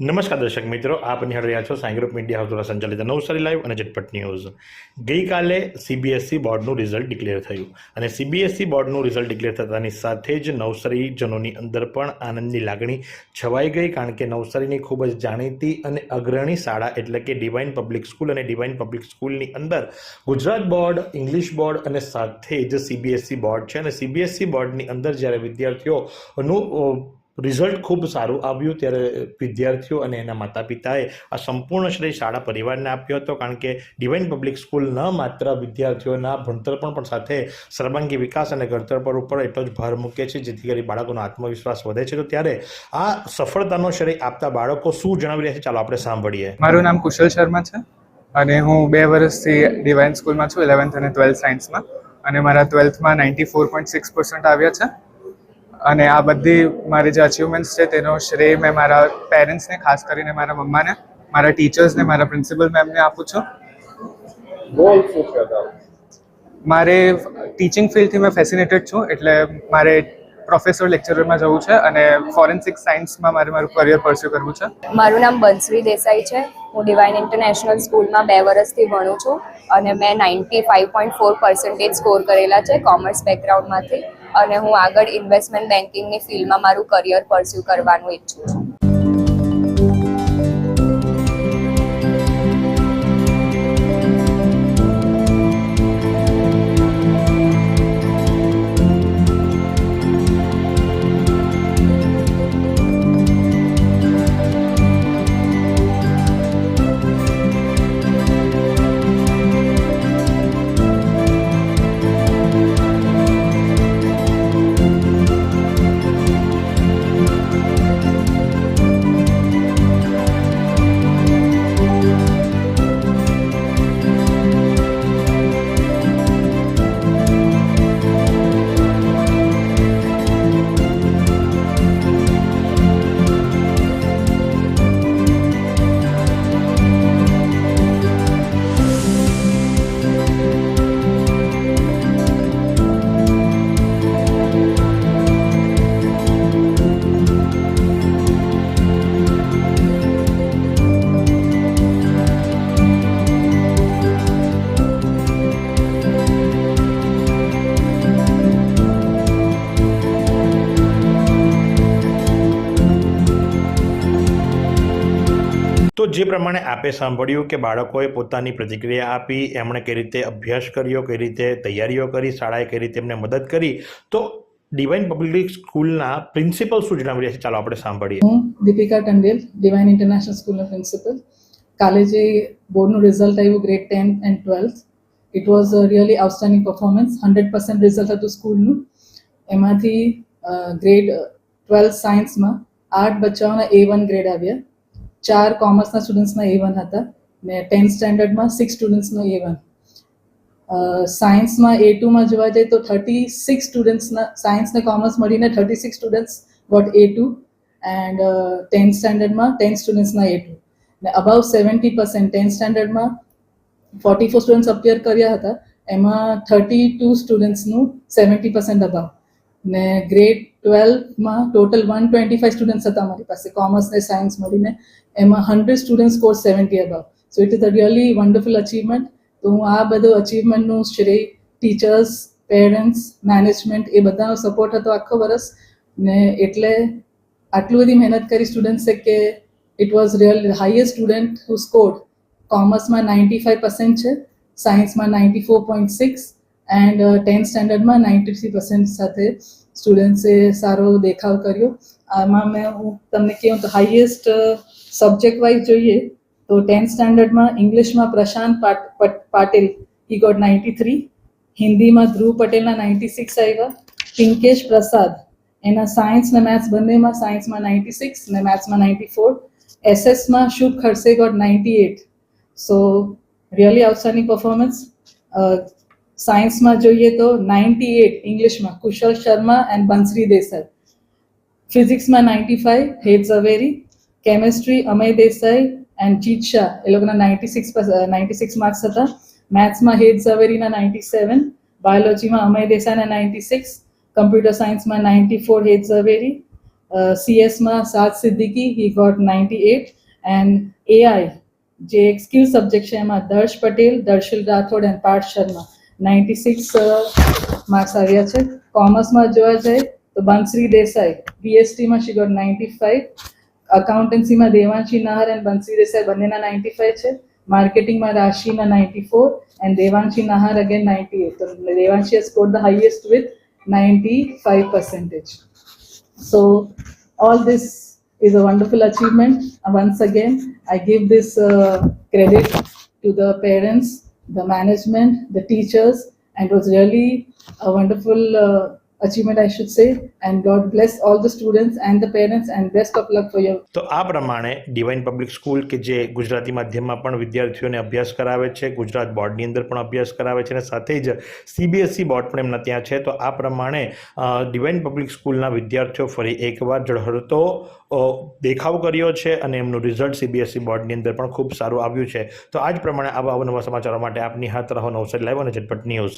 નમસ્કાર દર્શક મિત્રો, આપ નિહાળી રહ્યા છો સાઈ ગ્રુપ મીડિયા હાઉસ દ્વારા સંચાલિત નવસારી લાઈવ અને ઝટપટ ન્યૂઝ. ગઈકાલે સીબીએસઈ બોર્ડનું રિઝલ્ટ ડિક્લેર થયું અને સીબીએસઈ બોર્ડનું રિઝલ્ટ ડિક્લેર થતાની સાથે જ નવસારીજનોની અંદર પણ આનંદની લાગણી છવાઈ ગઈ, કારણ કે નવસારીની ખૂબ જ જાણીતી અને અગ્રણી શાળા એટલે કે ડિવાઇન પબ્લિક સ્કૂલ અને ડિવાઇન પબ્લિક સ્કૂલની અંદર ગુજરાત બોર્ડ, ઇંગ્લિશ બોર્ડ અને સાથે જ સીબીએસઈ બોર્ડ છે. અને સીબીએસઈ બોર્ડની અંદર જ્યારે વિદ્યાર્થીઓનું રિઝલ્ટ ખૂબ સારું આવ્યું ત્યારે વિદ્યાર્થીઓ અને એના માતા પિતાએ આ સંપૂર્ણ શ્રેય શાળા પરિવારને આપ્યો હતો, કારણ કે ડિવાઇન પબ્લિક સ્કૂલ ન માત્ર વિદ્યાર્થીઓના ભણતર પણ સાથે સર્વાંગી વિકાસ અને ઘડતર પર ઉપર એટલો જ ભાર મૂકે છે, જેથી કરી બાળકોનો આત્મવિશ્વાસ વધે છે. તો ત્યારે આ સફળતાનો શ્રેય આપતા બાળકો શું જણાવી રહ્યા છે, ચાલો આપણે સાંભળીએ. મારું નામ કુશલ શર્મા છે અને હું 2 વર્ષથી ડિવાઇન સ્કૂલમાં છું, 11th અને 12th સાયન્સમાં, અને મારા 12thમાં 94.6% આવ્યા છે. અને આ બધી મારી જે અચીવમેન્ટ્સ છે તેનો શ્રેય મેં મારા પેરેન્ટ્સને, ખાસ કરીને મારા મમ્માને, મારા ટીચર્સને, મારા પ્રિન્સિપલ મેમને આપું છું. મારે ટીચિંગ ફિલ્ડથી મેં ફેસિનેટેડ છું, એટલે મારે પ્રોફેસર લેક્ચરમાં જવું છે અને ફોરેન્સિક સાયન્સમાં મારું કરિયર પરસ્યુ કરવું છે. મારું નામ બંસરી દેસાઈ છે. હું ડિવાઇન ઇન્ટરનેશનલ સ્કૂલમાં 2 વર્ષથી ભણું છું અને મેં 95.4% સ્કોર કરેલા છે કોમર્સ બેકગ્રાઉન્ડમાંથી, અને હું આગળ ઇન્વેસ્ટમેન્ટ બેન્કિંગની ફિલ્ડમાં મારું કરિયર પરસ્યુ કરવાનું ઈચ્છું છું. તો જે પ્રમાણે આપે સાંભળ્યું કે બાળકોએ પોતાની પ્રતિક્રિયા આપી, એમણે કઈ રીતે અભ્યાસ કર્યો, કઈ રીતે તૈયારીઓ કરી, શાળાએ કઈ રીતે એમને મદદ કરી, તો ડિવાઇન પબ્લિક સ્કૂલના પ્રિન્સિપલ શું જણાવી રહ્યા છે, ચાલો આપણે સાંભળીએ. હું દીપિકા ટંડેલ, ડિવાઇન ઇન્ટરનેશનલ સ્કૂલના પ્રિન્સિપલ. કાલે જે બોર્ડનું રિઝલ્ટ આવ્યું grade 10 and 12th, it was a really outstanding performance. 100% result હતું સ્કૂલનું. એમાંથી ગ્રેડ 12 સાયન્સમાં 8 બચ્ચાઓના A1 ગ્રેડ આવ્યા, 4 કોમર્સના સ્ટુડન્ટ્સના A1 હતા ને 10th સ્ટેન્ડર્ડમાં 6 સ્ટુડન્ટ્સનો A1. સાયન્સમાં A2માં જોવા જઈએ તો 36 સ્ટુડન્ટ્સના, સાયન્સ ને કોમર્સ મળીને 36 students got A2 and 10th સ્ટેન્ડર્ડમાં 10 સ્ટુડન્ટ્સના A2 ને અબાઉ 70%. 10th સ્ટેન્ડર્ડમાં 44 સ્ટુડન્ટ્સ અપિયર કર્યા હતા, એમાં 32 સ્ટુડન્ટ્સનું 70% અબાઉ ને ગ્રેડ 12માં ટોટલ 125 સ્ટુડન્ટ્સ હતા અમારી પાસે, કોમર્સ ને સાયન્સ મળીને, એમાં 100 students score 70 about. So it is a really wonderful achievement. તો હું આ બધું અચીવમેન્ટનું શ્રેય ટીચર્સ, પેરેન્ટ્સ, મેનેજમેન્ટ એ બધાનો સપોર્ટ હતો આખો વર્ષ ને, એટલે આટલી બધી મહેનત કરી સ્ટુડન્ટ્સે કે it was real highest student who scored. કોમર્સમાં 95% છે, સાયન્સમાં 94.6 એન્ડ 10th સ્ટેન્ડર્ડમાં 93% સાથે સ્ટુડન્ટ્સે સારો દેખાવ કર્યો. આમાં હું તમને કહું તો હાઈએસ્ટ સબ્જેક્ટ વાઇઝ જોઈએ તો 10th સ્ટેન્ડર્ડમાં ઇંગ્લિશમાં પ્રશાંત પાટીલ હી ગોટ 93, હિન્દીમાં ધ્રુવ પટેલના 96 આવ્યા, પિંકેશ પ્રસાદ એના સાયન્સ ને મેથ્સ બંનેમાં, સાયન્સમાં 96 ને મેથ્સમાં 94, એસએસમાં શુભ ખડસે ગોટ 98. સો રિયલી આઉટસ્ટેન્ડિંગ પરફોર્મન્સ. સાયન્સમાં જોઈએ તો 98 ઇંગ્લિશમાં કુશલ શર્મા એન્ડ બંસરી દેસાઈ, ફિઝિક્સમાં 95 હેત ઝવેરી, કેમેસ્ટ્રી અમય દેસાઈ એન્ડ જીત શાહ, એ લોકોના 96 માર્ક્સ હતા. મેથ્સમાં હેત ઝવેરીના 97, બાયોલોજીમાં અમય દેસાઈના 96, કમ્પ્યુટર સાયન્સમાં 94 હેત ઝવેરી, CS માં સાદ Siddiqui, he got 98, and AI જે એક સ્કિલ સબ્જેક્ટ છે એમાં દર્શ પટેલ, દર્શિલ રાઠોડ એન્ડ પાર્થ શર્મા 96 માર્ક્સ આવ્યા છે. કોમર્સમાં જોવા જાય તો બંસરી દેસાઈ BSTમાં she got 95, અકાઉન્ટન્સીમાં દેવાંશી નહર એન્ડ બંસરી દેસાઈ બંનેના 95 છે. માર્કેટિંગમાં રાશિના 94 એન્ડ દેવાંશી નહર અગેન 98. તો Devanshi has scored the highest with 95%. So all this is a wonderful achievement. Once again, I give this credit to the parents, the management, the teachers, and it was really a wonderful achievement, I should say. And God bless all the students and the parents, and best of luck for your. તો આ પ્રમાણે divine public school કે જે ગુજરાતી માધ્યમમાં પણ વિદ્યાર્થીઓને અભ્યાસ કરાવે છે, ગુજરાત બોર્ડની અંદર પણ અભ્યાસ કરાવે છે અને સાથે જ CBSE બોર્ડ પણ એમના ત્યાં છે. તો આ પ્રમાણે ડિવાઇન પબ્લિક સ્કૂલના વિદ્યાર્થીઓ ફરી એકવાર ઝળહળતો દેખાવ કર્યો છે અને એમનું રિઝલ્ટ CBSE બોર્ડની અંદર પણ ખૂબ સારું આવ્યું છે. તો આ જ પ્રમાણે આવા અવનવા સમાચારો માટે આપ નિહાળતા રહો નવસારી લાઈવ અને ઝટપટ ન્યૂઝ.